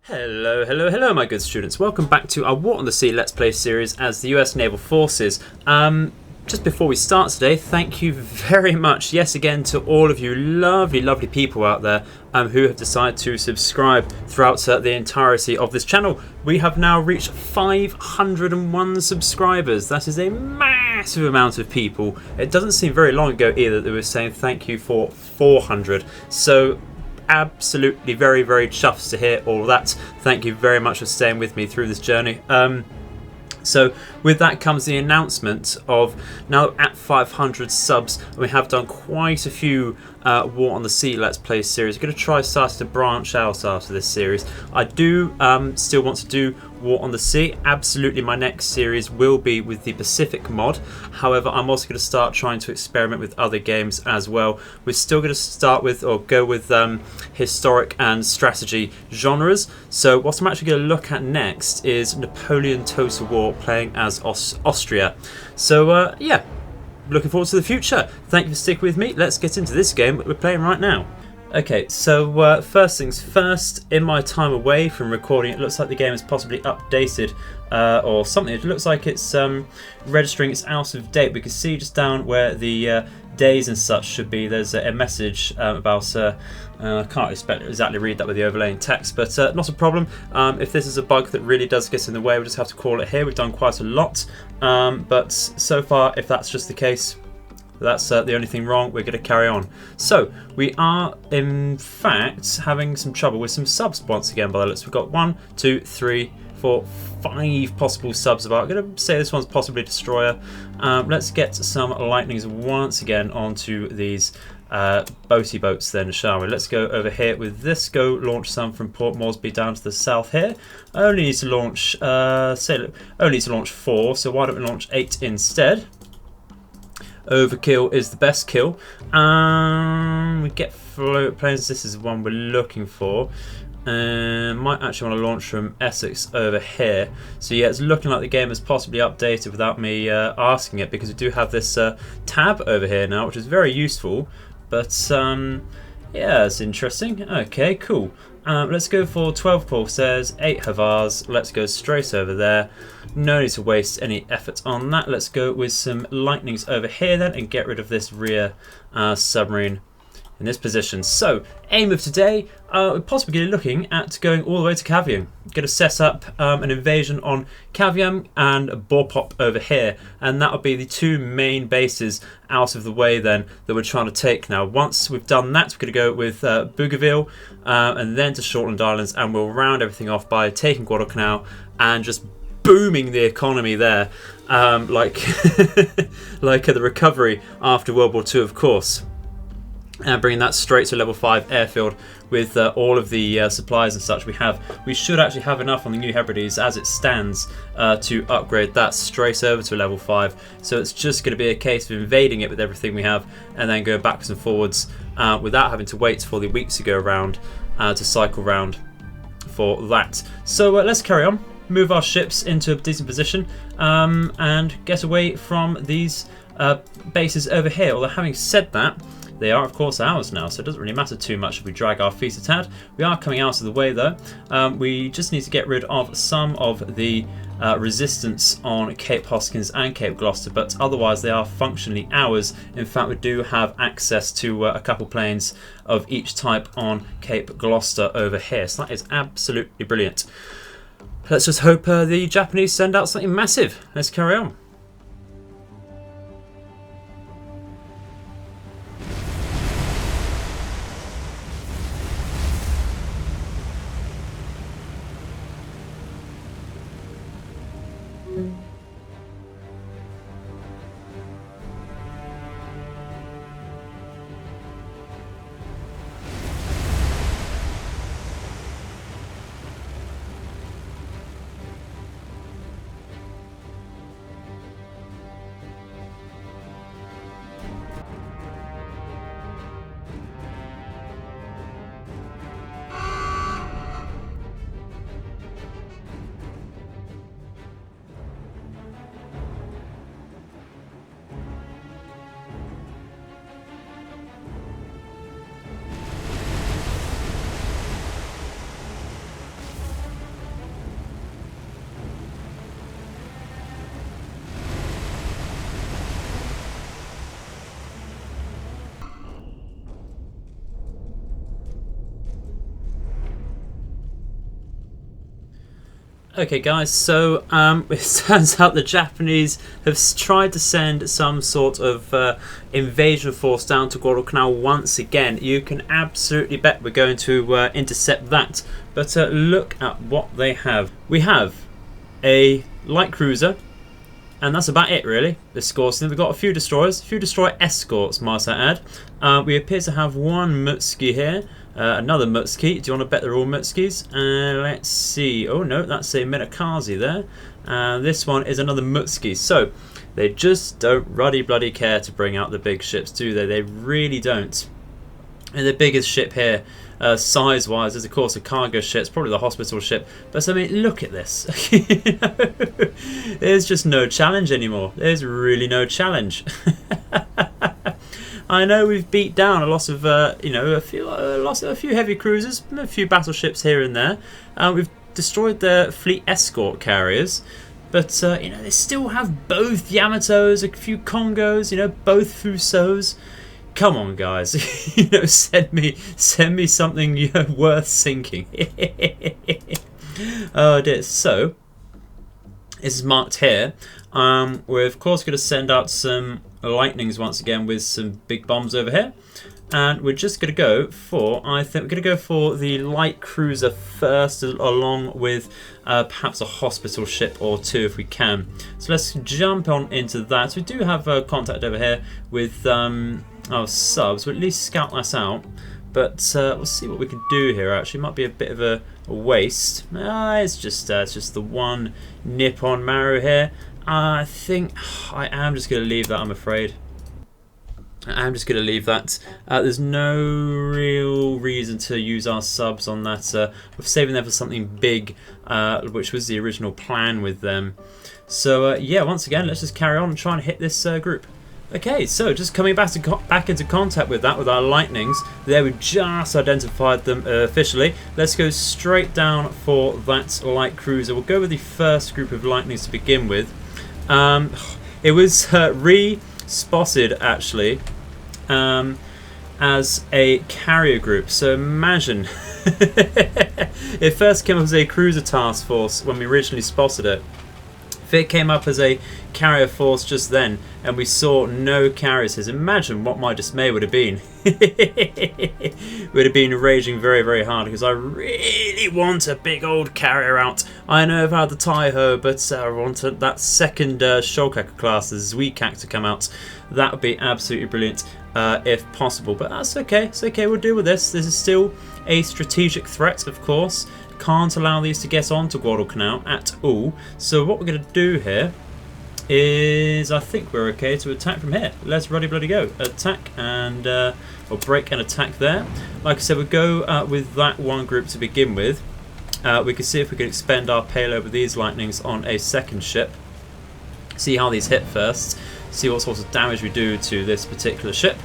Hello, hello, hello, my good students. Welcome back to our War on the Sea Let's Play series as the US Naval Forces. Just before we start today, thank you very much, yes again, to all of you lovely, lovely people out there who have decided to subscribe throughout the entirety of this channel. We have now reached 501 subscribers. That is a massive amount of people. It doesn't seem very long ago either that they were saying thank you for 400. So absolutely very, very chuffed to hear all of that. Thank you very much for staying with me through this journey. So with that comes the announcement of now at 500 subs, we have done quite a few War on the Sea Let's Play series. We're going to try starting to branch out after this series. I do still want to do War on the Sea. Absolutely, my next series will be with the Pacific mod. However, I'm also going to start trying to experiment with other games as well. We're still going to start with or go with historic and strategy genres. So what I'm actually going to look at next is Napoleon Total War, playing as Austria. So yeah, looking forward to the future. Thank you for sticking with me. Let's get into this game that we're playing right now. Okay, so first things first, in my time away from recording, it looks like the game is possibly updated or something. It looks like it's registering it's out of date. We can see just down where the days and such should be, there's a message about, I can't exactly read that with the overlaying text, but not a problem. If this is a bug that really does get in the way, we'll just have to call it here. We've done quite a lot, but so far, if that's just the case, that's the only thing wrong. We're going to carry on. So we are in fact having some trouble with some subs once again by the looks. We've got 1, 2, 3, 4, 5 possible subs about. I'm going to say this one's possibly Destroyer. Let's get some lightnings once again onto these boaty boats then, shall we? Let's go over here with this. Go launch some from Port Moresby down to the south here. Only need to launch only need to launch 4, so why don't we launch 8 instead? Overkill is the best kill. We get float planes. This is the one we're looking for. Might actually want to launch from Essex over here. So yeah, it's looking like the game is possibly updated without me asking it, because we do have this tab over here now, which is very useful. But yeah, it's interesting. Okay, cool. Let's go for 12 pulsars, 8 Havars. Let's go straight over there. No need to waste any effort on that. Let's go with some lightnings over here then and get rid of this rear submarine in this position. So, aim of today, we're possibly looking at going all the way to Cavium. Going to set up an invasion on Cavium and Borpop over here, and that will be the 2 main bases out of the way then that we're trying to take now. Once we've done that, we're going to go with Bougainville and then to Shortland Islands, and we'll round everything off by taking Guadalcanal and just booming the economy there, like like the recovery after World War II, of course. And bringing that straight to level 5 airfield with all of the supplies and such we have. We should actually have enough on the New Hebrides as it stands to upgrade that straight over to level 5. So it's just going to be a case of invading it with everything we have and then going backwards and forwards without having to wait for the weeks to go around to cycle round for that. So let's carry on. Move our ships into a decent position and get away from these bases over here. Although having said that, they are of course ours now, so it doesn't really matter too much if we drag our feet a tad. We are coming out of the way though. We just need to get rid of some of the resistance on Cape Hoskins and Cape Gloucester, but otherwise they are functionally ours. In fact, we do have access to a couple planes of each type on Cape Gloucester over here, so that is absolutely brilliant. Let's just hope the Japanese send out something massive. Let's carry on. Okay guys, so it turns out the Japanese have tried to send some sort of invasion force down to Guadalcanal once again. You can absolutely bet we're going to intercept that. But look at what they have. We have a light cruiser, and that's about it really. The scores. Then we've got a few destroyers, a few destroyer escorts, might I add. We appear to have one Mutsuki here. Another Mutsuki. Do you want to bet they're all Mutskis? Let's see. Oh no, that's a Minakaze there. This one is another Mutsuki. So they just don't bloody care to bring out the big ships, do they? They really don't. And the biggest ship here, size-wise, is of course a cargo ship. It's probably the hospital ship. But I mean, look at this. You know, there's just no challenge anymore. There's really no challenge. I know we've beat down a lot of, you know, a few heavy cruisers, a few battleships here and there. We've destroyed their fleet escort carriers, but you know, they still have both Yamatos, a few Congos, you know, both Fusos. Come on, guys, you know, send me something, you know, worth sinking. Oh dear. So this is marked here. We're of course going to send out some lightnings once again with some big bombs over here, and we're just going to go for, I think we're going to go for the light cruiser first, along with perhaps a hospital ship or two if we can. So let's jump on into that. We do have contact over here with our subs. We'll at least scout this out, but we'll see what we can do here. Actually, might be a bit of a waste. It's just the one Nippon Maru here. I think I am just going to leave that, I'm afraid. I'm just going to leave that. There's no real reason to use our subs on that. We're saving them for something big, which was the original plan with them. So yeah, once again, let's just carry on and try and hit this group. Okay, so just coming back into contact with that, with our lightnings. There, we've just identified them officially. Let's go straight down for that light cruiser. We'll go with the first group of lightnings to begin with. It was re-spotted actually as a carrier group. So imagine it first came up as a cruiser task force when we originally spotted it. If it came up as a carrier force just then and we saw no carriers, imagine what my dismay would have been. Would have been raging very hard, because I really want a big old carrier out. I know I've had the Taiho, but I want that second Shokaku-class, the Zuikak, to come out. That would be absolutely brilliant if possible, but that's okay. It's okay, we'll deal with this. This is still a strategic threat, of course. Can't allow these to get onto Guadalcanal at all. So what we're going to do here is, I think we're okay to attack from here. Let's bloody go. Attack and or break and attack there. Like I said, we'll go with that one group to begin with. We can see if we can expend our payload with these lightnings on a second ship. See how these hit first. See what sort of damage we do to this particular ship.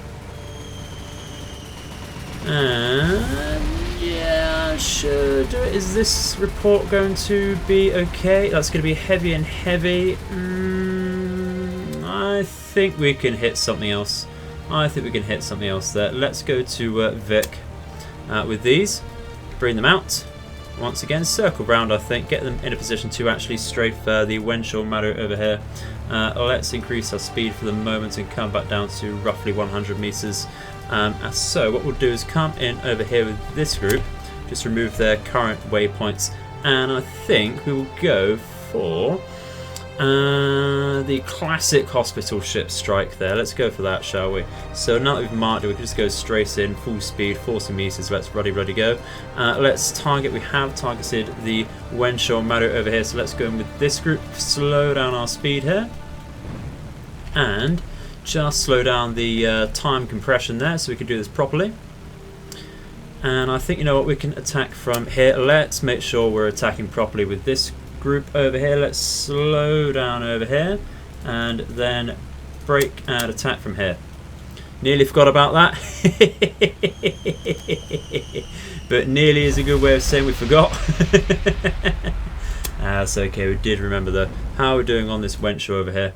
And yeah, should do it. Is this report going to be okay? That's going to be heavy and heavy. I think we can hit something else. I think we can hit something else there. Let's go to Vic with these. Bring them out. Once again, circle round, I think. Get them in a position to actually strafe the Wenshaw Maru over here. Let's increase our speed for the moment and come back down to roughly 100 meters. So what we'll do is come in over here with this group, just remove their current waypoints, and I think we will go for the classic hospital ship strike there. Let's go for that, shall we? So now that we've marked it, we can just go straight in, full speed, 40 meters. Let's ready go. Let's target. We have targeted the Wenshaw Maru over here, so let's go in with this group. Slow down our speed here, and just slow down the time compression there so we can do this properly. And I think, you know what, we can attack from here. Let's make sure we're attacking properly with this group over here. Let's slow down over here and then break and attack from here. Nearly forgot about that. But nearly is a good way of saying we forgot. That's okay, we did remember though. How are we doing on this Wenshaw over here?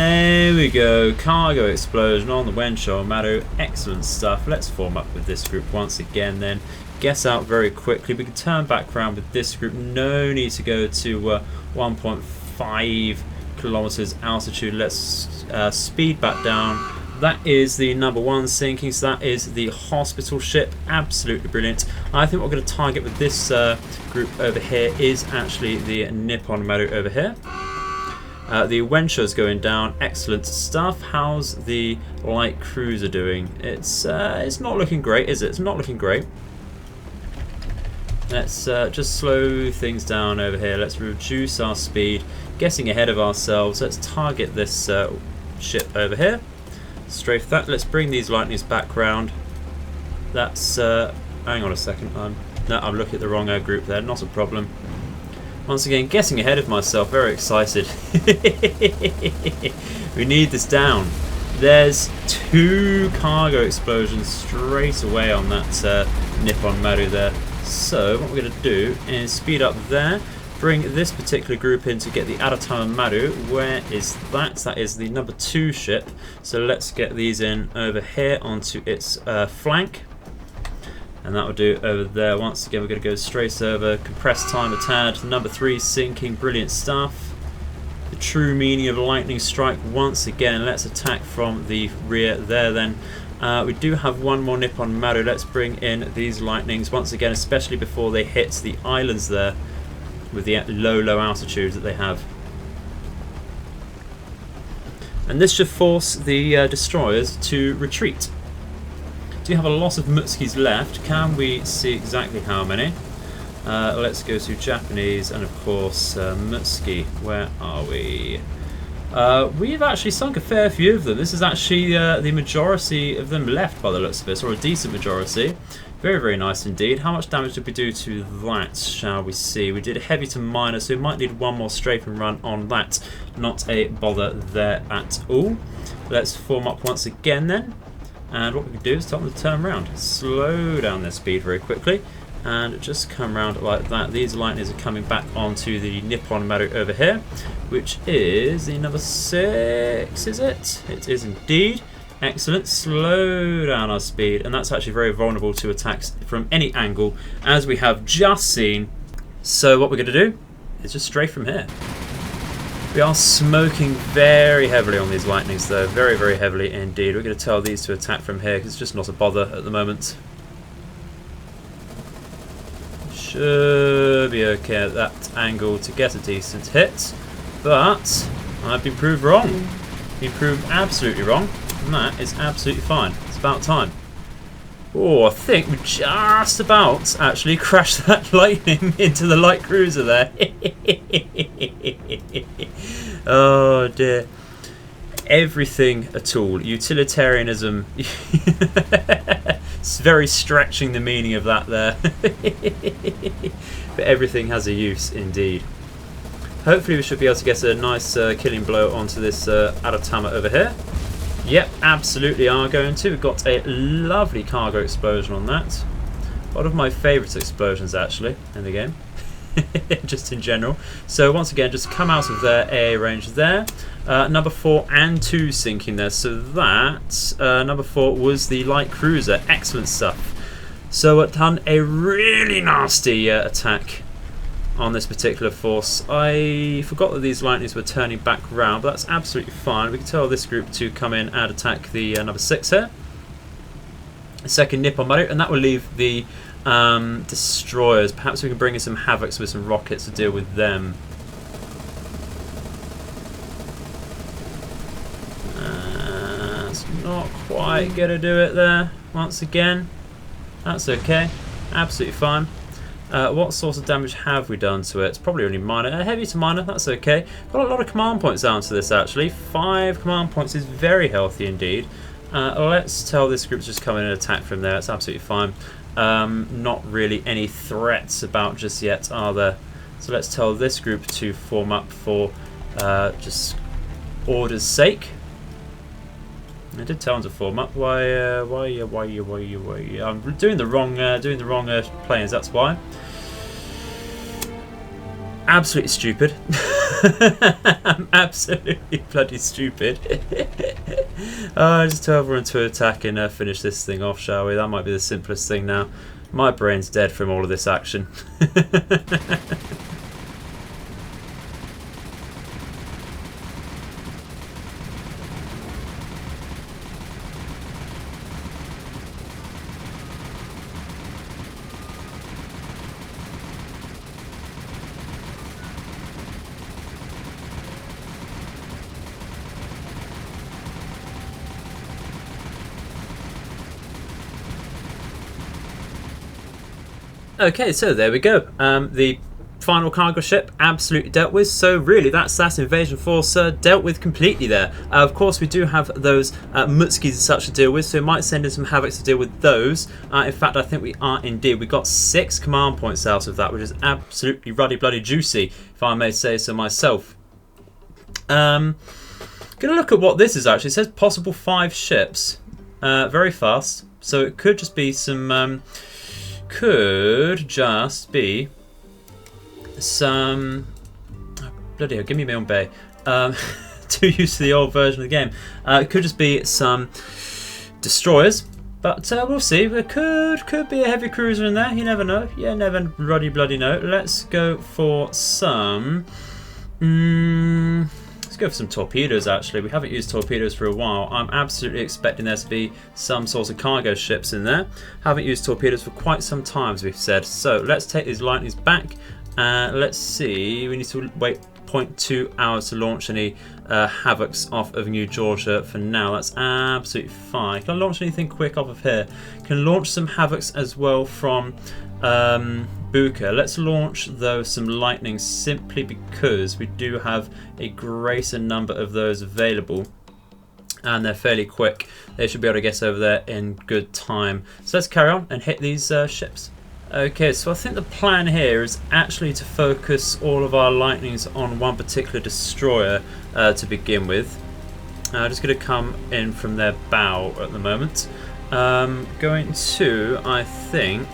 There we go. Cargo explosion on the Wenshaw Mado. Excellent stuff. Let's form up with this group once again then. Guess out very quickly. We can turn back around with this group. No need to go to 1.5 kilometers altitude. Let's speed back down. That is the number 1 sinking, so that is the hospital ship. Absolutely brilliant. I think what we're going to target with this group over here is actually the Nippon Maru over here. The Wensha's going down. Excellent stuff. How's the light cruiser doing? It's not looking great, is it? It's not looking great. Let's just slow things down over here. Let's reduce our speed. Getting ahead of ourselves. Let's target this ship over here. Strafe that. Let's bring these lightnings back round. That's hang on a second. No, I'm looking at the wrong group there. Not a problem. Once again, getting ahead of myself. Very excited. We need this down. There's 2 cargo explosions straight away on that Nippon Maru there. So what we're going to do is speed up there. Bring this particular group in to get the Aratama Maru. Where is that? That is the number 2 ship. So let's get these in over here onto its flank. And that will do over there. Once again, we're going to go straight over. Compressed time a tad. Number 3 sinking. Brilliant stuff. The true meaning of a lightning strike once again. Let's attack from the rear there then. We do have one more Nippon Maru. Let's bring in these lightnings once again, especially before they hit the islands there with the low altitude that they have. And this should force the destroyers to retreat. Do you have a lot of Mutskis left? Can we see exactly how many? Let's go to Japanese and of course Mutski. Where are we? We've actually sunk a fair few of them. This is actually the majority of them left by the looks of it, or a decent majority. Very, very nice indeed. How much damage did we do to that, shall we see? We did heavy to minor, so we might need one more strafe and run on that. Not a bother there at all. Let's form up once again then. And what we can do is tell them to turn around. Slow down their speed very quickly. And just come around like that. These lightnings are coming back onto the Nippon Maru over here, which is the number 6, is it? It is indeed. Excellent. Slow down our speed, and that's actually very vulnerable to attacks from any angle, as we have just seen. So what we're going to do is just strafe from here. We are smoking very heavily on these lightnings though, very, very heavily indeed. We're going to tell these to attack from here because it's just not a bother at the moment. Should be okay at that angle to get a decent hit, but I've been proved wrong. Been proved absolutely wrong, and that is absolutely fine. It's about time. Oh, I think we just about actually crashed that lightning into the light cruiser there. Oh dear. Everything at all. Utilitarianism. It's very stretching the meaning of that there. But everything has a use indeed. Hopefully we should be able to get a nice killing blow onto this Aratama over here. Yep, absolutely are going to. We've got a lovely cargo explosion on that. One of my favourite explosions actually in the game. Just in general. So once again, just come out of their AA range there. Number 4 and 2 sinking there. So that number 4 was the light cruiser. Excellent stuff. So it done a really nasty attack on this particular force. I forgot that these lightnings were turning back round, but that's absolutely fine. We can tell this group to come in and attack the number 6 here. Second Nippon Maru, and that will leave the destroyers. Perhaps we can bring in some Havocs with some rockets to deal with them. That's not quite going to do it there. Once again, that's okay. Absolutely fine. What sort of damage have we done to it? It's probably only minor. Heavy to minor, that's okay. Got a lot of command points down to this actually. 5 command points is very healthy indeed. Let's tell this group to just come in and attack from there. It's absolutely fine. Not really any threats about just yet, are there? So let's tell this group to form up for just order's sake. I did tell them to form up. Why? I'm doing the wrong planes. That's why. Absolutely stupid. I'm absolutely bloody stupid. Just tell everyone to attack and finish this thing off, shall we? That might be the simplest thing now. My brain's dead from all of this action. Okay, so there we go. The final cargo ship absolutely dealt with. So really, that's that invasion force dealt with completely there. Of course, we do have those Mutskis and such to deal with, so we might send in some Havocs to deal with those. In fact, I think we are indeed. We got 6 command points out of that, which is absolutely ruddy bloody juicy, if I may say so myself. Gonna look at what this is actually. It says possible 5 ships. Very fast. So it could just be some. Could just be some. Oh, bloody hell, give me my own bay. Too used to the old version of the game. It could just be some destroyers, but we'll see. There could be a heavy cruiser in there. You never know. Yeah, never ruddy bloody know. Let's go for some. Let's go for some torpedoes, actually. We haven't used torpedoes for a while. I'm absolutely expecting there to be some sort of cargo ships in there. Haven't used torpedoes for quite some time, as we've said. So let's take these lightnings back. Let's see. We need to wait 0.2 hours to launch any Havocs off of New Georgia for now. That's absolutely fine. Can I launch anything quick off of here? Can launch some Havocs as well from Buka. Let's launch though some lightning simply because we do have a greater number of those available and they're fairly quick. They should be able to get over there in good time. So let's carry on and hit these ships. Okay, so I think the plan here is actually to focus all of our lightnings on one particular destroyer to begin with. Just going to come in from their bow at the moment. Going to, I think,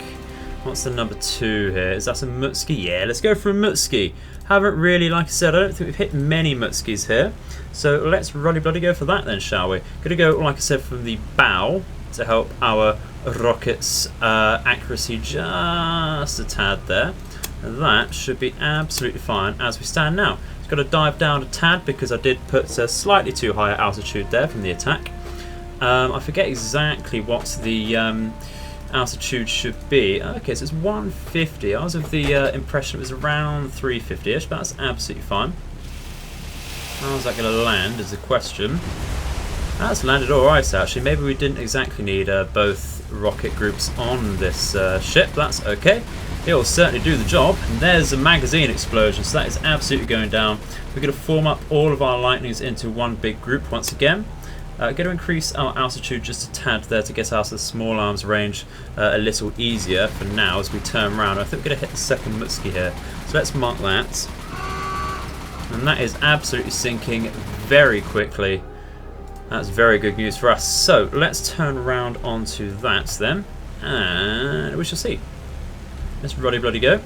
what's the number 2 here? Is that a Mutski? Yeah, let's go for a Mutski. Haven't really, like I said, I don't think we've hit many Mutskis here. So let's ruddy bloody go for that then, shall we? Gonna go, like I said, from the bow to help our rockets accuracy just a tad there. And that should be absolutely fine as we stand now. Just got to dive down a tad because I did put a slightly too high altitude there from the attack. I forget exactly what the altitude should be. Okay, so it's 150. I was of the impression it was around 350-ish, but that's absolutely fine. How's that going to land is the question. That's landed alright actually. Maybe we didn't exactly need both rocket groups on this ship. That's okay. It'll certainly do the job. And there's a magazine explosion, so that is absolutely going down. We're going to form up all of our lightnings into one big group once again. Going to increase our altitude just a tad there to get out of the small arms range a little easier for now as we turn around. I think we're going to hit the second Mutski here. So let's mark that. And that is absolutely sinking very quickly. That's very good news for us. So let's turn around onto that then. And we shall see. Let's ruddy bloody go.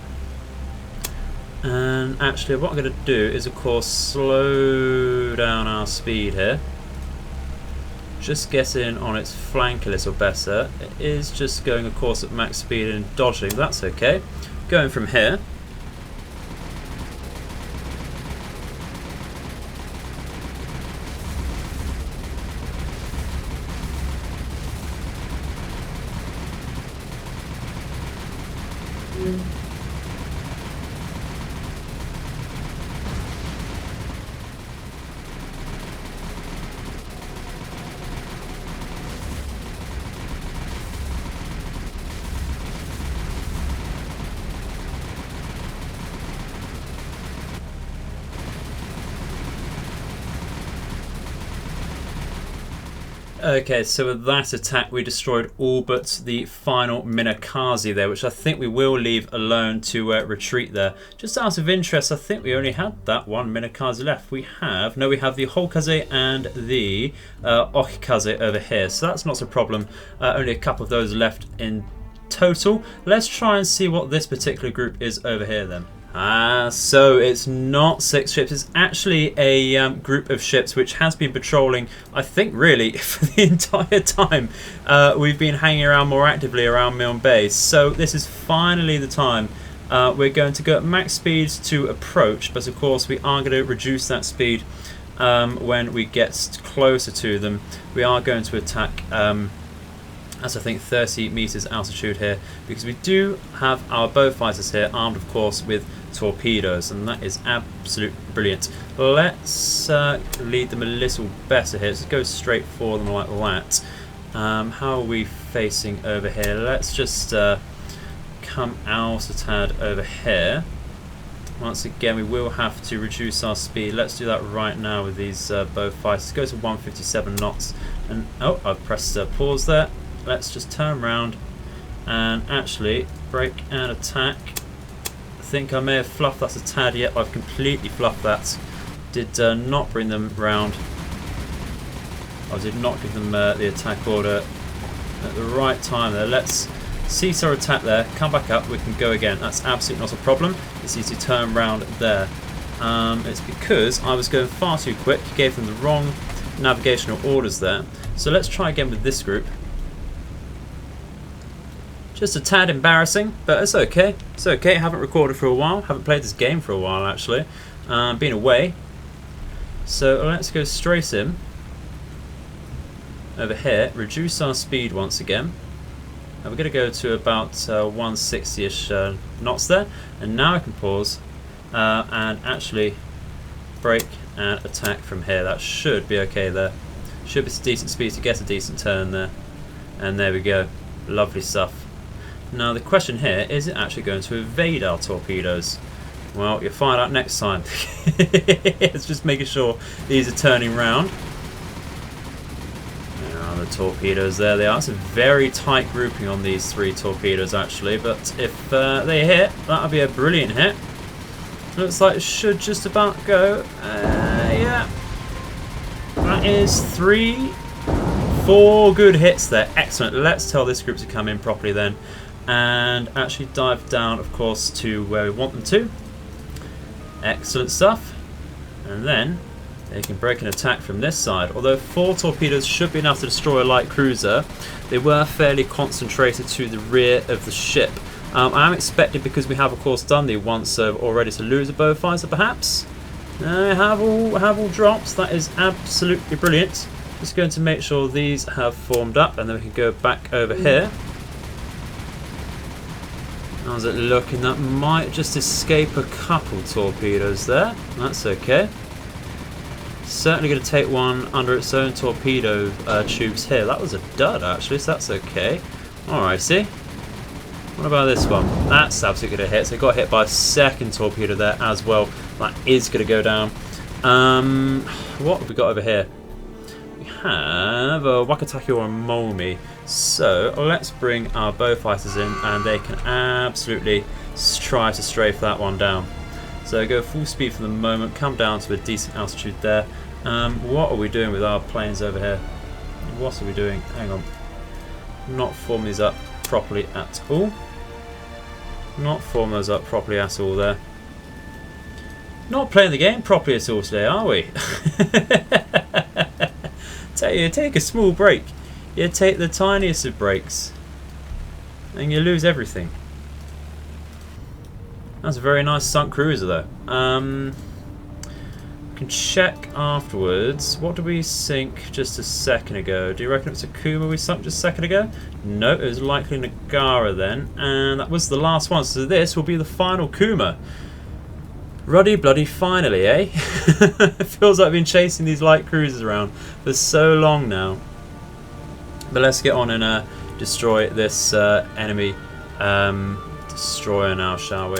And actually what I'm going to do is of course slow down our speed here. Just get in on its flank a little better. It is just going of course at max speed and dodging, that's okay. Going from here. Okay, so with that attack we destroyed all but the final Minakaze there, which I think we will leave alone to retreat there. Just out of interest, I think we only had that one Minakaze left. We have the Holkaze and the Okikaze over here, so that's not a problem. Only a couple of those left in total. Let's try and see what this particular group is over here then. So it's not 6 ships, it's actually a group of ships which has been patrolling, I think really, for the entire time we've been hanging around more actively around Milne Bay. So this is finally the time. We're going to go at max speeds to approach, but of course we are going to reduce that speed when we get closer to them. We are going to attack as I think 30 meters altitude here, because we do have our bow fighters here armed of course with torpedoes, and that is absolutely brilliant. Let's lead them a little better here. Let's go straight for them like that. How are we facing over here? Let's just come out a tad over here. Once again, we will have to reduce our speed. Let's do that right now with these bow fighters. Go to 157 knots. And oh, I've pressed pause there. Let's just turn around and actually brake and attack. I think I may have fluffed that a tad. Yet I've completely fluffed that. Did not bring them round. I did not give them the attack order at the right time there. Let's cease our attack there, come back up, we can go again. That's absolutely not a problem. It's easy to turn round there. It's because I was going far too quick, gave them the wrong navigational orders there. So let's try again with this group. Just a tad embarrassing, but it's okay. It's okay, haven't recorded for a while, haven't played this game for a while actually. Been away. So let's go straight in. Over here, reduce our speed once again. And we're going to go to about 160-ish knots there. And now I can pause and actually brake and attack from here. That should be okay there. Should be decent speed to get a decent turn there. And there we go. Lovely stuff. Now the question here, is it actually going to evade our torpedoes? Well, you'll find out next time. It's just making sure these are turning round. There are the torpedoes, there they are. It's a very tight grouping on these 3 torpedoes actually, but if they hit, that'll be a brilliant hit. Looks like it should just about go. Yeah. That is 3, 4 good hits there. Excellent. Let's tell this group to come in properly then. And actually dive down, of course, to where we want them to. Excellent stuff. And then they can break an attack from this side. Although 4 torpedoes should be enough to destroy a light cruiser, they were fairly concentrated to the rear of the ship. I am expecting, because we have of course done the once already, to lose a bow fighter perhaps. Have all dropped. That is absolutely brilliant. Just going to make sure these have formed up, and then we can go back over here. How's it looking? That might just escape a couple torpedoes there. That's okay. Certainly going to take one under its own torpedo tubes here. That was a dud actually, so that's okay. Alrighty. What about this one? That's absolutely going to hit. So it got hit by a second torpedo there as well. That is going to go down. What have we got over here? We have a Wakataki or a Momi. So let's bring our bow fighters in, and they can absolutely try to strafe that one down. So go full speed for the moment, come down to a decent altitude there. What are we doing with our planes over here? What are we doing? Hang on. Not forming these up properly at all. Not forming those up properly at all there. Not playing the game properly at all today, are we? Tell you, take a small break. You take the tiniest of breaks and you lose everything. That's a very nice sunk cruiser though. We can check afterwards. What did we sink just a second ago? Do you reckon it was a Kuma we sunk just a second ago? No, it was likely Nagara then, and that was the last one. So this will be the final Kuma. Ruddy bloody finally, eh? It feels like I've been chasing these light cruisers around for so long now. But let's get on and destroy this enemy destroyer now, shall we?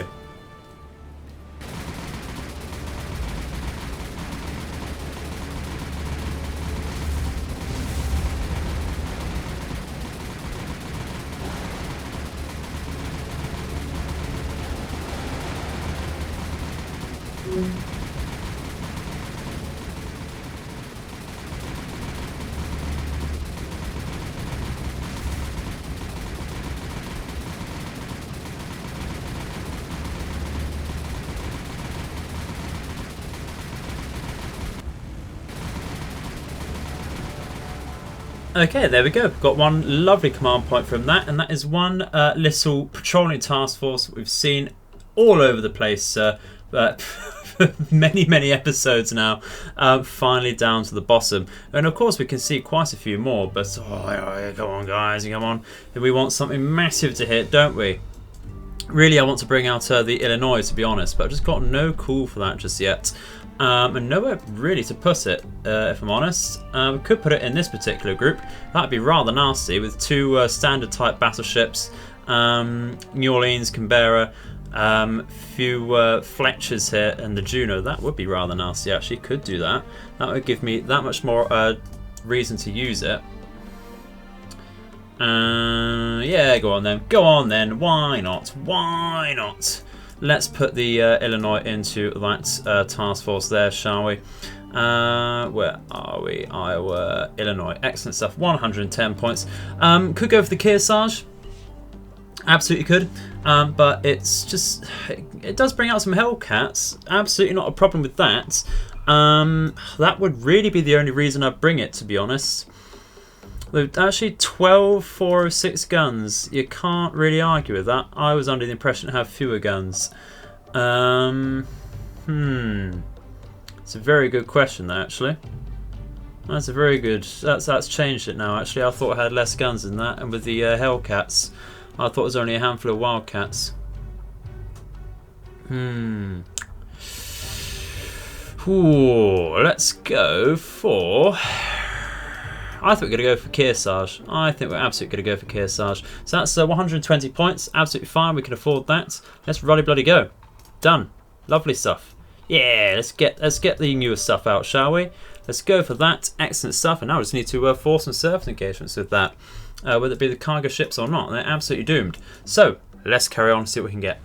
Okay, there we go. Got one lovely command point from that, and that is one little patrolling task force that we've seen all over the place for many episodes now, finally down to the bottom. And of course we can see quite a few more, but come on guys, come on. We want something massive to hit, don't we? Really, I want to bring out the Illinois, to be honest, but I've just got no call for that just yet. And nowhere really to put it, if I'm honest. We could put it in this particular group. That'd be rather nasty, with two standard type battleships, New Orleans, Canberra, few Fletchers here, and the Juno. That would be rather nasty, actually. Could do that. That would give me that much more reason to use it. Yeah, go on then. Why not? Why not? Let's put the Illinois into that task force there, shall we? Where are we? Iowa, Illinois. Excellent stuff. 110 points. Could go for the Kearsarge. Absolutely could. But it's just... It does bring out some Hellcats. Absolutely not a problem with that. That would really be the only reason I'd bring it, to be honest. Actually, 12 406 guns. You can't really argue with that. I was under the impression to have fewer guns. It's a very good question, though, actually. That's a very good... That's changed it now, actually. I thought I had less guns than that. And with the Hellcats, I thought it was only a handful of Wildcats. Ooh, let's go for... I think we're going to go for Kearsarge. I think we're absolutely going to go for Kearsarge. So that's 120 points. Absolutely fine. We can afford that. Let's bloody go. Done. Lovely stuff. Yeah, let's get the newer stuff out, shall we? Let's go for that. Excellent stuff. And now we just need to force some surface engagements with that. Whether it be the cargo ships or not. They're absolutely doomed. So let's carry on and see what we can get.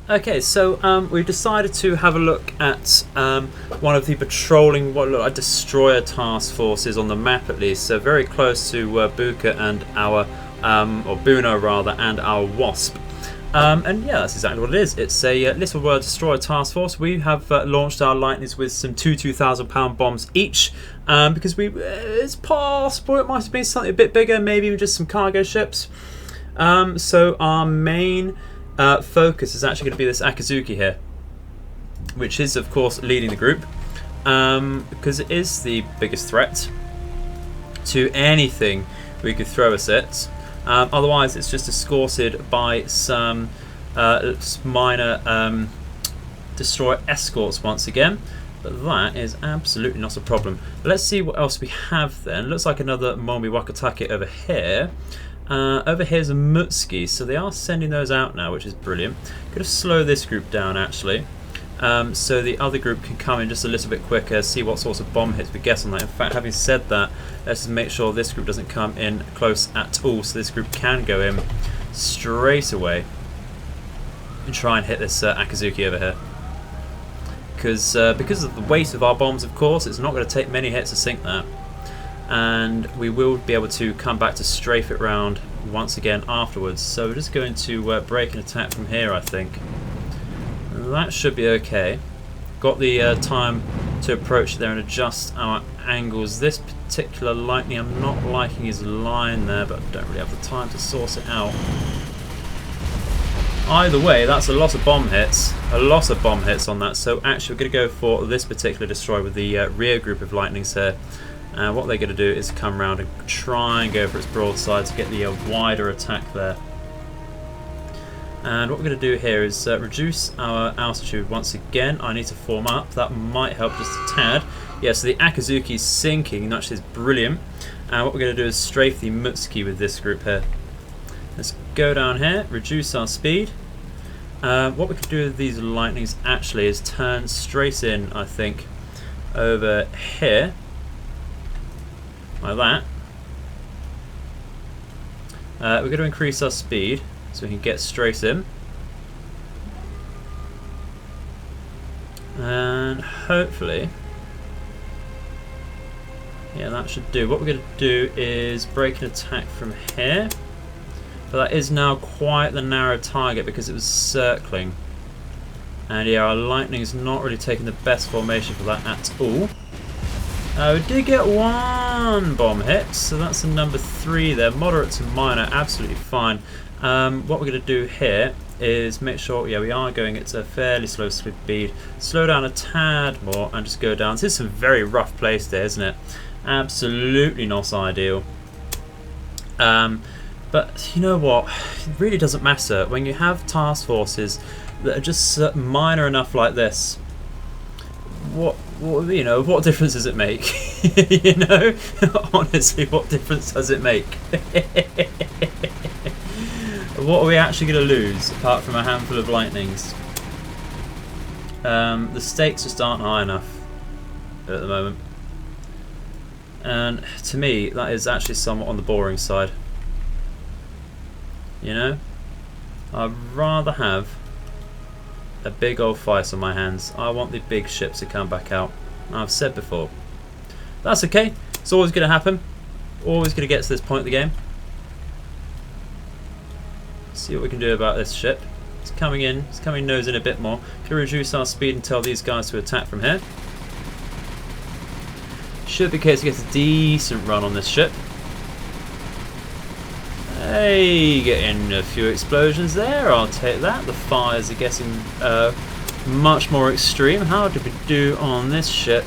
Okay, so we've decided to have a look at one of the patrolling, what look like destroyer task forces on the map, at least. So very close to Buka and our, or Buno rather, and our Wasp. And yeah, that's exactly what it is. It's a little destroyer task force. We have launched our Lightnings with some 2,000 pound bombs each, because it's possible it might have been something a bit bigger, maybe even just some cargo ships. So our main focus is actually going to be this Akizuki here, which is of course leading the group, because it is the biggest threat to anything we could throw us at. Otherwise it's just escorted by some minor destroyer escorts once again, but that is absolutely not a problem. Let's see what else we have then. Looks like another Momi Wakatake over here. Over here's a Mutski, so they are sending those out now, which is brilliant. Could have slowed this group down actually, so the other group can come in just a little bit quicker, see what sorts of bomb hits we get on that. In fact, having said that, let's just make sure this group doesn't come in close at all, so this group can go in straight away and try and hit this Akizuki over here. Because of the weight of our bombs, of course, it's not going to take many hits to sink that. And we will be able to come back to strafe it round once again afterwards. So we're just going to break an attack from here, I think. That should be okay. Got the time to approach there and adjust our angles. This particular Lightning, I'm not liking his line there, but I don't really have the time to source it out. Either way, that's a lot of bomb hits. A lot of bomb hits on that. So actually we're going to go for this particular destroyer with the rear group of Lightnings here. What they're going to do is come around and try and go for its broadside to get the wider attack there. And what we're going to do here is reduce our altitude once again. I need to form up. That might help just a tad. Yeah, so the Akizuki is sinking, and that is brilliant. And what we're going to do is strafe the Mutsuki with this group here. Let's go down here, reduce our speed. What we can do with these Lightnings actually is turn straight in, I think, over here. Like that. We're going to increase our speed so we can get straight in. And hopefully, yeah, that should do. What we're going to do is break an attack from here. But that is now quite the narrow target because it was circling. And yeah, our Lightning's not really taking the best formation for that at all. We did get one bomb hit, so that's a number 3 there. Moderate to minor, absolutely fine. What we're going to do here is make sure, yeah, we are going at a fairly slow speed. Slow down a tad more and just go down. This is some very rough place there, isn't it? Absolutely not ideal. But you know what? It really doesn't matter when you have task forces that are just minor enough like this. What you know? What difference does it make? You know, honestly, what difference does it make? What are we actually going to lose apart from a handful of lightnings? The stakes just aren't high enough at the moment, and to me, that is actually somewhat on the boring side. You know, I'd rather have a big old fight on my hands. I want the big ships to come back out. I've said before. That's okay. It's always going to happen. Always going to get to this point of the game. See what we can do about this ship. It's coming in. It's coming nose in a bit more. Can reduce our speed and tell these guys to attack from here. Should be the case to get a decent run on this ship. Hey, getting a few explosions there. I'll take that. The fires are getting much more extreme. How did we do on this ship?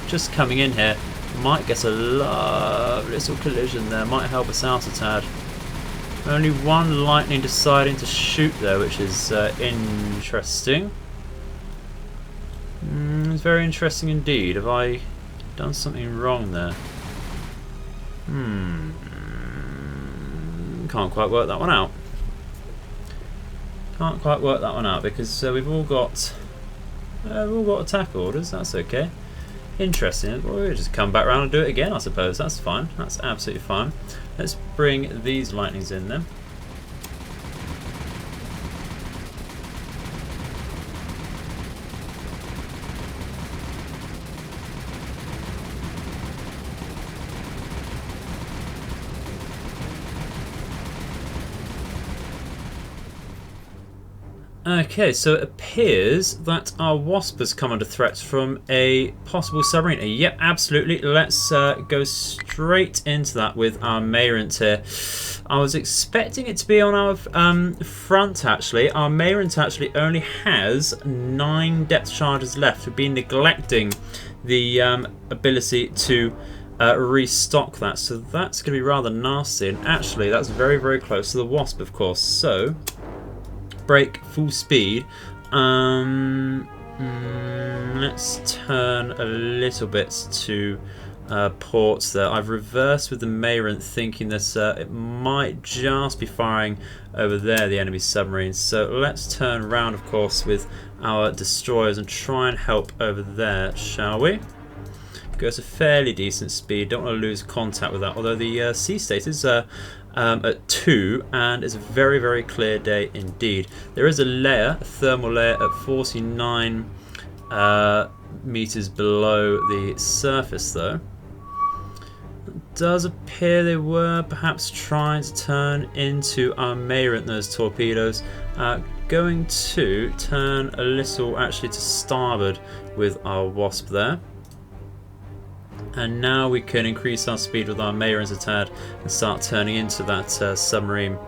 Just coming in here. Might get a lovely little collision there. Might help us out a tad. Only one lightning deciding to shoot there, which is interesting. It's very interesting indeed. Have I done something wrong there? Can't quite work that one out. Can't quite work that one out because we've all got attack orders. That's okay. Interesting. We'll just come back around and do it again, I suppose. That's fine. That's absolutely fine. Let's bring these lightnings in then. Okay, so it appears that our Wasp has come under threat from a possible submarine. Yep, absolutely. Let's go straight into that with our Mayrant here. I was expecting it to be on our front, actually. Our Mayrant actually only has 9 depth charges left. We've been neglecting the ability to restock that, so that's going to be rather nasty. And actually, that's very, very close to the Wasp, of course. So brake full speed. Let's turn a little bit to ports there. I've reversed with the Mayrant, thinking that it might just be firing over there, the enemy submarines. So let's turn around, of course, with our destroyers and try and help over there, shall we? Goes a fairly decent speed. Don't want to lose contact with that. Although the sea state is at 2, and it's a very, very clear day indeed. There is a layer, a thermal layer at 49 meters below the surface, though. It does appear they were perhaps trying to turn into our Mayrant, those torpedoes. Going to turn a little actually to starboard with our Wasp there. And now we can increase our speed with our Mayrant a tad and start turning into that submarine.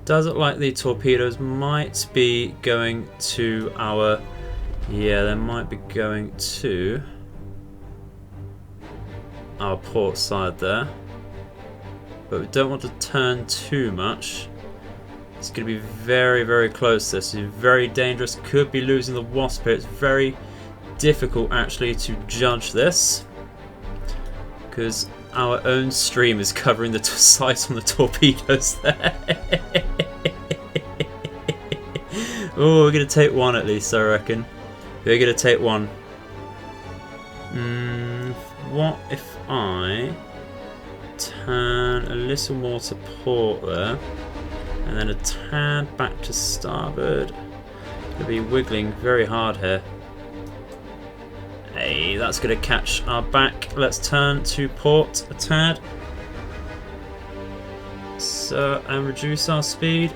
Does look like the torpedoes might be going to our... Yeah, they might be going to our port side there. But we don't want to turn too much. It's going to be very, very close. This is very dangerous. Could be losing the Wasp here. It's very difficult actually to judge this because our own stream is covering the sight on the torpedoes there. Oh, we're going to take one at least, I reckon. We're going to take one. What if I turn a little more to port there and then a tad back to starboard? Going to be wiggling very hard here. Hey, that's going to catch our back. Let's turn to port a tad. So, and reduce our speed.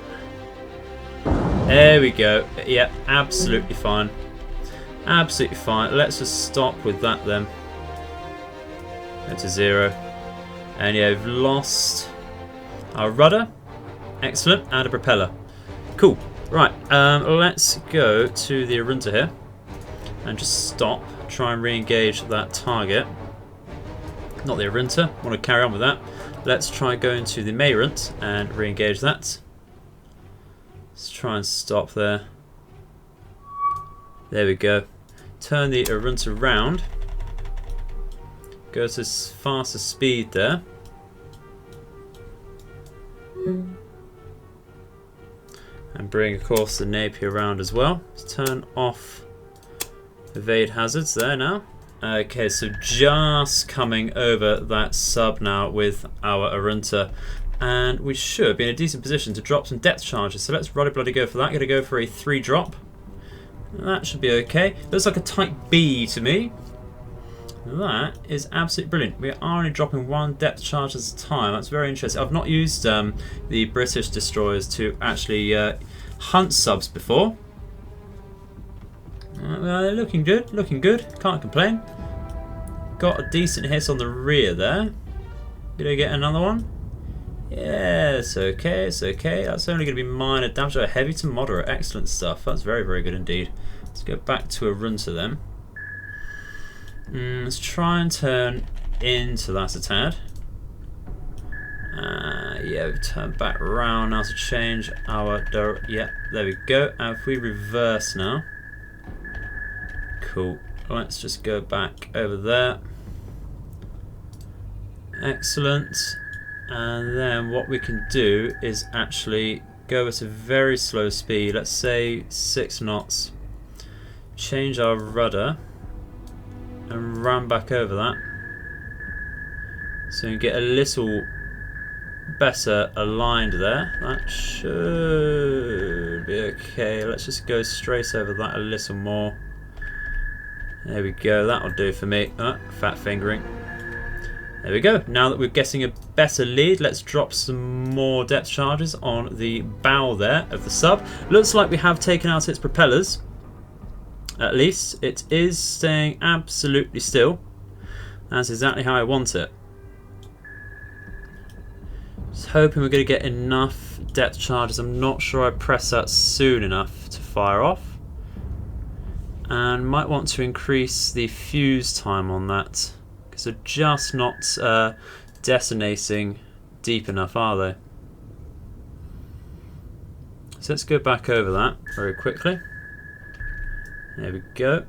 There we go. Yep, absolutely fine. Absolutely fine. Let's just stop with that then. Into 0. And yeah, we've lost our rudder. Excellent. And a propeller. Cool. Right, let's go to the Arunta here. And just stop. Try and re-engage that target. Not the Arunta. Want to carry on with that. Let's try going to the Mayrunt and re-engage that. Let's try and stop there. There we go. Turn the Arunta round. Go to faster speed there. And bring, of course, the Napier around as well. Let's turn off evade hazards there now. Okay, so just coming over that sub now with our Arunta. And we should be in a decent position to drop some depth charges. So let's bloody go for that. Going to go for a 3 drop. That should be okay. Looks like a type B to me. That is absolutely brilliant. We are only dropping 1 depth charge at a time. That's very interesting. I've not used the British destroyers to actually hunt subs before. They're looking good, can't complain. Got a decent hit on the rear there. Did I get another one? Yeah, it's okay, it's okay. That's only going to be minor damage. Heavy to moderate, excellent stuff. That's very, very good indeed. Let's go back to Arunta then. Let's try and turn into that a tad. Yeah, we've turned back round now to change our... Yeah, there we go. And if we reverse now... Cool. Let's just go back over there. Excellent. And then what we can do is actually go at a very slow speed. Let's say 6 knots. Change our rudder. And run back over that. So we get a little better aligned there. That should be okay. Let's just go straight over that a little more. There we go, that'll do for me. Fat fingering. There we go. Now that we're getting a better lead, let's drop some more depth charges on the bow there of the sub. Looks like we have taken out its propellers. At least it is staying absolutely still. That's exactly how I want it. Just hoping we're going to get enough depth charges. I'm not sure I press that soon enough to fire off. And might want to increase the fuse time on that, because they're just not detonating deep enough, are they? So let's go back over that very quickly. There we go.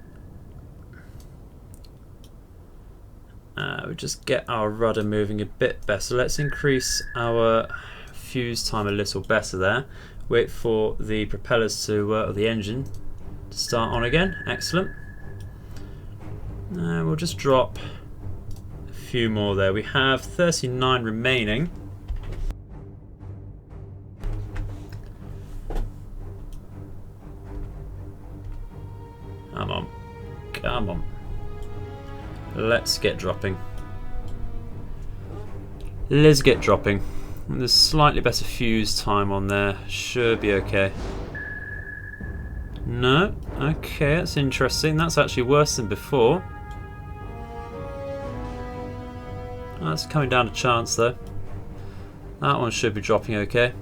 We'll just get our rudder moving a bit better. Let's increase our fuse time a little better there. Wait for the propellers to, or the engine, to start on again. Excellent. We'll just drop a few more there. We have 39 remaining. Come on. Come on. Let's get dropping. Let's get dropping. There's slightly better fuse time on there. Should be okay. No? Okay, that's interesting. That's actually worse than before. That's coming down to chance though. That one should be dropping okay.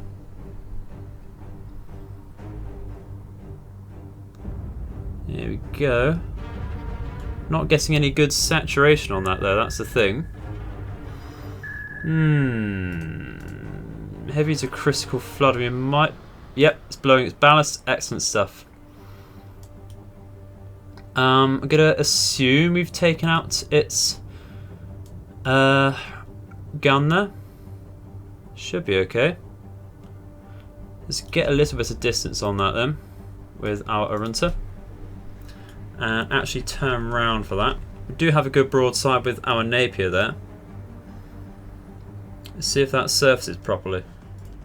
Here we go. Not getting any good saturation on that though, that's the thing. Heavy to critical flood. We might... Yep, it's blowing its ballast. Excellent stuff. I'm going to assume we've taken out its gun there. Should be okay. Let's get a little bit of distance on that then with our Arunta. And actually turn round for that. We do have a good broadside with our Napier there. Let's see if that surfaces properly.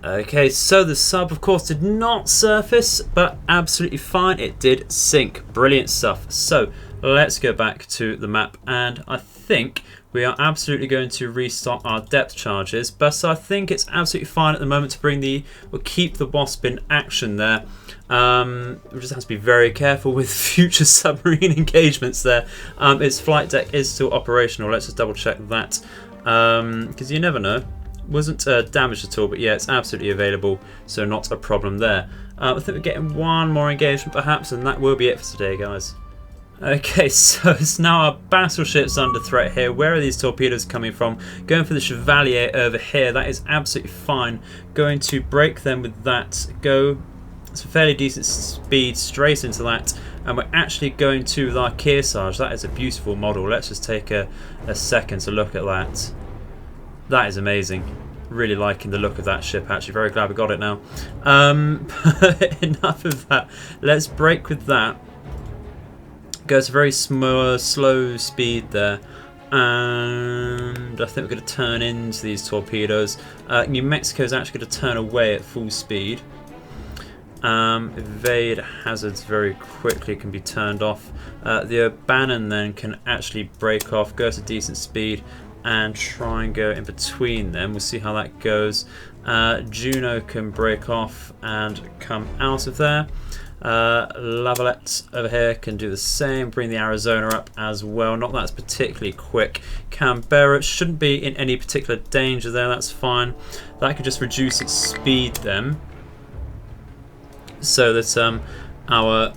Okay, so the sub of course did not surface, but absolutely fine, it did sink. Brilliant stuff. So let's go back to the map, and I think we are absolutely going to restock our depth charges, but I think it's absolutely fine at the moment to keep the Wasp in action there. We just have to be very careful with future submarine engagements there. Its flight deck is still operational. Let's just double check that, because you never know. Wasn't damaged at all, but yeah, it's absolutely available, so not a problem there. I think we're getting one more engagement perhaps, and that will be it for today, guys. Okay, so it's now our battleships under threat here. Where are these torpedoes coming from? Going for the Chevalier over here. That is absolutely fine. Going to break them with that. Go. It's a fairly decent speed straight into that. And we're actually going to with our Kearsarge. That is a beautiful model. Let's just take a second to look at that. That is amazing. Really liking the look of that ship, actually. Very glad we got it now. Enough of that. Let's break with that. Goes a very slow speed there, and I think we're going to turn into these torpedoes. New Mexico is actually going to turn away at full speed. Evade hazards very quickly can be turned off. The O'Bannon then can actually break off, go at a decent speed, and try and go in between them. We'll see how that goes. Juno can break off and come out of there. Lavalette over here can do the same, bring the Arizona up as well. Not that it's particularly quick. Canberra shouldn't be in any particular danger there, that's fine. That could just reduce its speed then, so that our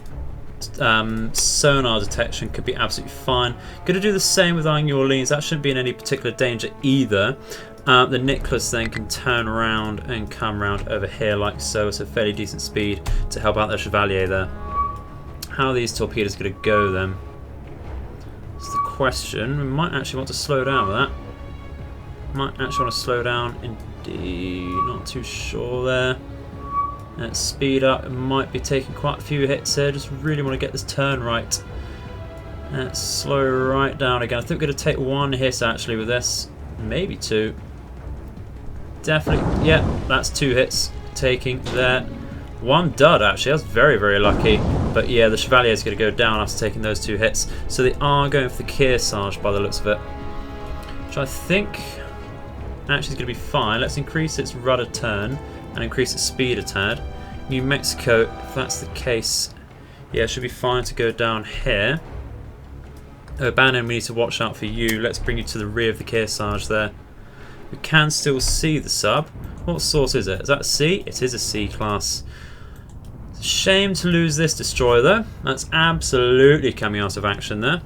sonar detection could be absolutely fine. Going to do the same with our New Orleans. That shouldn't be in any particular danger either. The Nicholas then can turn around and come around over here like so. It's a fairly decent speed to help out the Chevalier there. How are these torpedoes going to go then? That's the question. We might actually want to slow down with that. Might actually want to slow down indeed. Not too sure there. Let's speed up. It might be taking quite a few hits here. Just really want to get this turn right. Let's slow right down again. I think we're going to take one hit actually with this. Maybe two. Definitely, yeah, that's two hits taking there. One dud actually, that's very, very lucky. But yeah, the Chevalier is going to go down after taking those two hits. So they are going for the Kearsarge by the looks of it, which I think actually is going to be fine. Let's increase its rudder turn and increase its speed a tad. New Mexico, if that's the case, yeah, it should be fine to go down here. O'Bannon, we need to watch out for you. Let's bring you to the rear of the Kearsarge there. We can still see the sub. What sort is it? Is that a C? It is a C-class. It's a shame to lose this destroyer though. That's absolutely coming out of action there.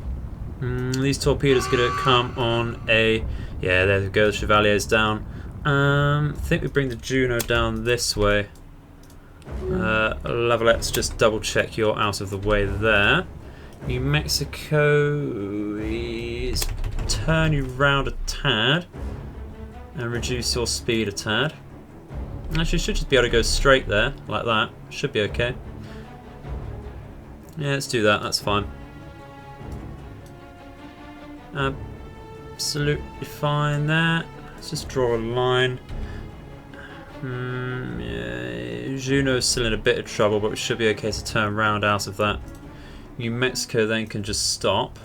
These torpedoes are going to come on a... Yeah, there we go. The Chevalier's down. I think we bring the Juno down this way. Let's just double check you're out of the way there. New Mexico is turn you round a tad and reduce your speed a tad. Actually, should just be able to go straight there, like that. Should be okay. Yeah, let's do that, that's fine. Absolutely fine there. Let's just draw a line. Yeah, Juno's still in a bit of trouble, but we should be okay to turn round out of that. New Mexico then can just stop.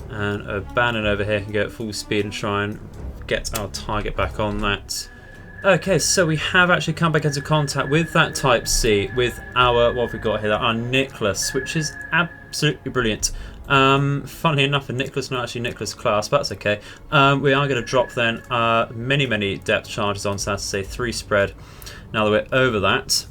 And O'Bannon over here can go at full speed and try and get our target back on that. Okay, so we have actually come back into contact with that Type C, with our, what have we got here, our Nicholas, which is absolutely brilliant. Funnily enough, a Nicholas, not actually Nicholas-class, but that's okay. We are going to drop then many depth charges on, so that's to say 3 spread. Now that we're over that,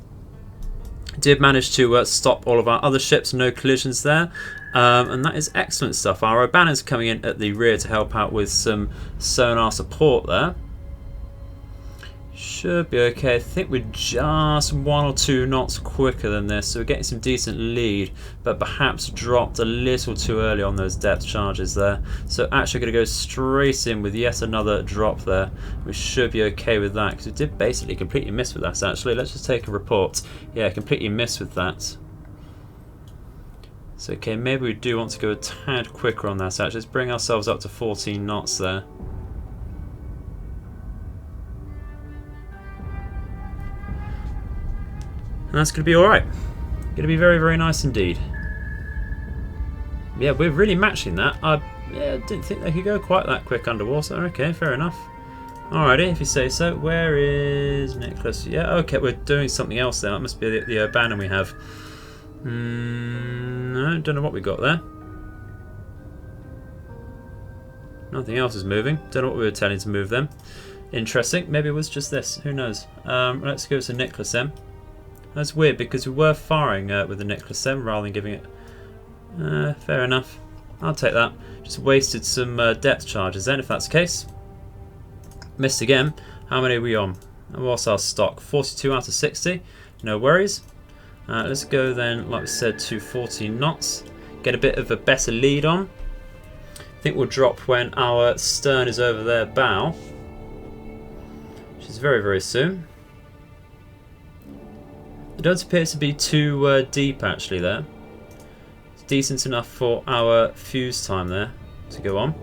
did manage to stop all of our other ships, no collisions there, and that is excellent stuff. Our O'Bannon's coming in at the rear to help out with some sonar support there. Should be okay. I think we're just 1 or 2 knots quicker than this, so we're getting some decent lead, but perhaps dropped a little too early on those depth charges there. So actually going to go straight in with yet another drop there. We should be okay with that, because we did basically completely miss with that actually. Let's just take a report. Yeah, completely missed with that. So okay, maybe we do want to go a tad quicker on that actually. Let's bring ourselves up to 14 knots there. And that's going to be alright. Going to be very, very nice indeed. Yeah, we're really matching that. I Yeah, didn't think they could go quite that quick underwater. Okay, fair enough. Alrighty, if you say so. Where is Nicholas? Yeah, okay, we're doing something else there. That must be the O'Bannon we have. No, don't know what we got there. Nothing else is moving. Don't know what we were telling to move them. Interesting. Maybe it was just this. Who knows? Let's go to Nicholas M. That's weird because we were firing with the Nicholas M rather than giving it. Fair enough. I'll take that. Just wasted some depth charges then if that's the case. Missed again. How many are we on? What's our stock? 42 out of 60. No worries. Let's go then, like we said, to 14 knots. Get a bit of a better lead on. I think we'll drop when our stern is over their bow, which is very, very soon. It doesn't appear to be too deep actually there. It's decent enough for our fuse time there to go on.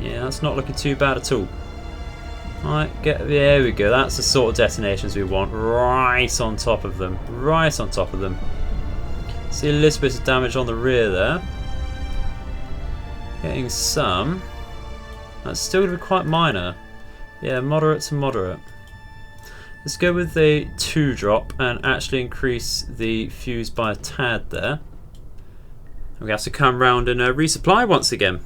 Yeah, that's not looking too bad at all. Right, there we go. That's the sort of detonations we want. Right on top of them. Right on top of them. See a little bit of damage on the rear there. Getting some. That's still going to be quite minor. Yeah, moderate to moderate. Let's go with the 2-drop and actually increase the fuse by a tad there. We have to come round and resupply once again.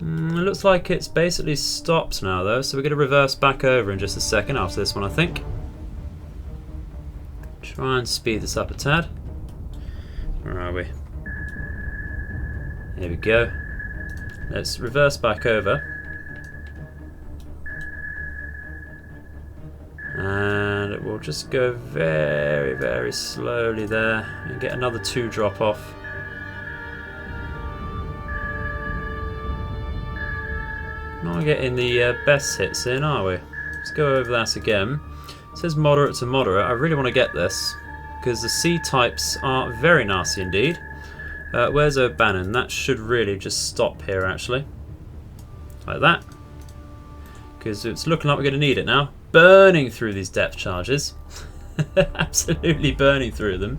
It looks like it's basically stopped now though, so we're going to reverse back over in just a second after this one I think. Try and speed this up a tad. Where are we? Here we go. Let's reverse back over. And it will just go very, very slowly there and get another 2-drop off. Not getting the best hits in, are we? Let's go over that again. It says moderate to moderate. I really want to get this because the C-types are very nasty indeed. Where's O'Bannon? That should really just stop here actually. Like that. Because it's looking like we're going to need it now. Burning through these depth charges. Absolutely burning through them.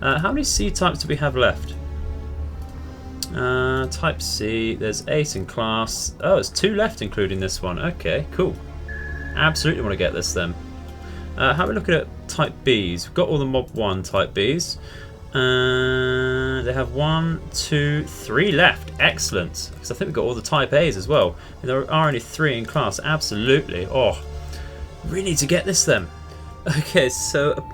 How many C-types do we have left? Type C, there's 8 in class. Oh, there's 2 left including this one. Okay, cool. Absolutely want to get this then. How are we looking at type Bs? We've got all the Mob 1 type Bs. They have 1, 2, 3 left. Excellent. Because I think we've got all the type As as well. And there are only 3 in class. Absolutely. Oh, really need to get this then. Okay, so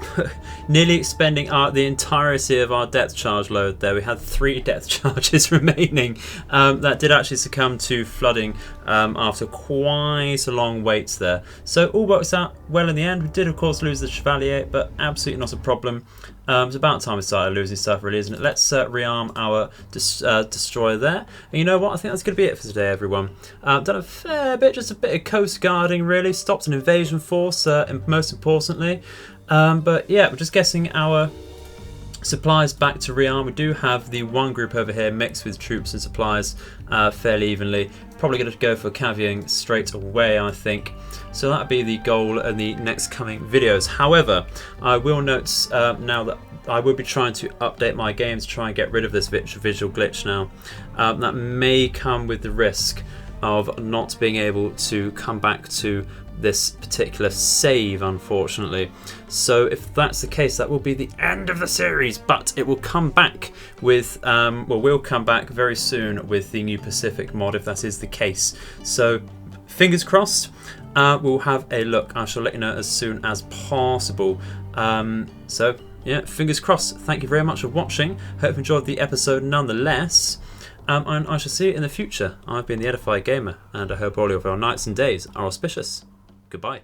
nearly expending the entirety of our depth charge load there. We had 3 depth charges remaining. That did actually succumb to flooding after quite a long wait there. So all works out well in the end. We did of course lose the Chevalier, but absolutely not a problem. It's about time we started losing stuff really, isn't it? Let's rearm our destroyer there. And you know what? I think that's going to be it for today, everyone. Done a fair bit, just a bit of coast guarding really. Stopped an invasion force, most importantly. But yeah, we're just getting our supplies back to rearm. We do have the 1 group over here mixed with troops and supplies fairly evenly. Probably going to go for caviaring straight away, I think. So that'll be the goal in the next coming videos. However, I will note now that I will be trying to update my game to try and get rid of this visual glitch now. That may come with the risk of not being able to come back to this particular save, unfortunately. So if that's the case, that will be the end of the series, but it will come back with we'll come back very soon with the new Pacific mod if that is the case. So fingers crossed. We'll have a look. I shall let you know as soon as possible. So yeah, fingers crossed. Thank you very much for watching. Hope you enjoyed the episode nonetheless. And I shall see you in the future. I've been the Edified Gamer, and I hope all of your nights and days are auspicious. Goodbye.